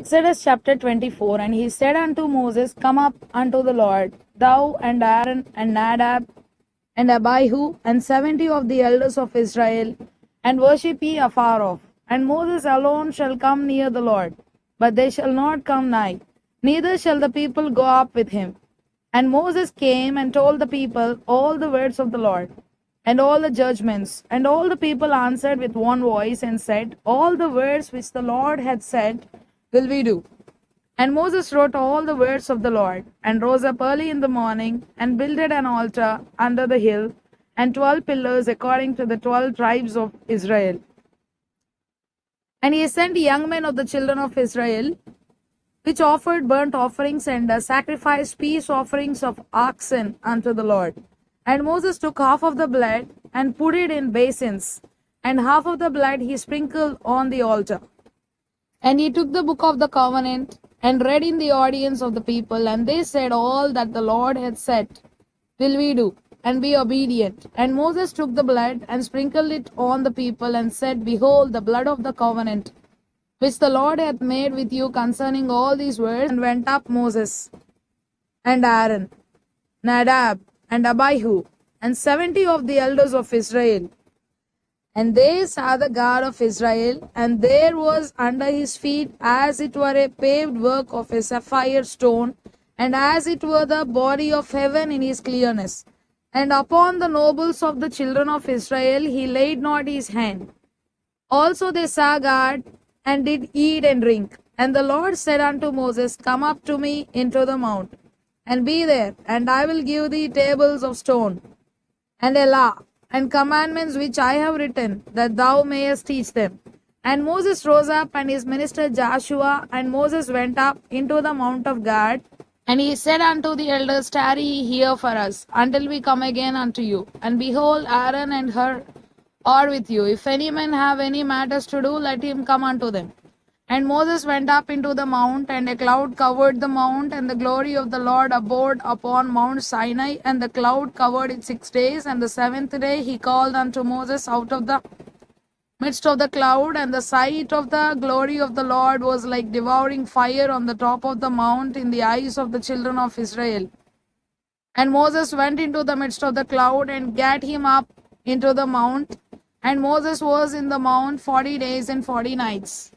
Exodus chapter 24. And he said unto Moses, Come up unto the Lord, thou and Aaron and Nadab and Abihu and 70 of the elders of Israel, and worship ye afar off. And Moses alone shall come near the Lord, but they shall not come nigh, neither shall the people go up with him. And Moses came and told the people all the words of the Lord, and all the judgments. And all the people answered with one voice and said, All the words which the Lord hath said will we do. And Moses wrote all the words of the Lord, and rose up early in the morning, and builded an altar under the hill, and 12 pillars according to the 12 tribes of Israel. And he sent young men of the children of Israel, which offered burnt offerings and sacrificed peace offerings of oxen unto the Lord. And Moses took half of the blood and put it in basins, and half of the blood he sprinkled on the altar. And he took the book of the covenant and read in the audience of the people, and they said, All that the Lord hath said will we do, and be obedient. And Moses took the blood and sprinkled it on the people, and said, Behold, the blood of the covenant which the Lord hath made with you concerning all these words. And went up Moses and Aaron, Nadab and Abihu, and 70 of the elders of Israel. And they saw the God of Israel, and there was under his feet as it were a paved work of a sapphire stone, and as it were the body of heaven in his clearness. And upon the nobles of the children of Israel he laid not his hand. Also they saw God, and did eat and drink. And the Lord said unto Moses, Come up to me into the mount, and be there, and I will give thee tables of stone, and a law, and commandments which I have written, that thou mayest teach them. And Moses rose up, and his minister Joshua, and Moses went up into the mount of God. And he said unto the elders, Tarry ye here for us, until we come again unto you. And behold, Aaron and Hur are with you. If any man have any matters to do, let him come unto them. And Moses went up into the mount, and a cloud covered the mount, and the glory of the Lord abode upon Mount Sinai, and the cloud covered it 6 days. And the 7th day he called unto Moses out of the midst of the cloud, and the sight of the glory of the Lord was like devouring fire on the top of the mount in the eyes of the children of Israel. And Moses went into the midst of the cloud, and gat him up into the mount. And Moses was in the mount 40 days and 40 nights.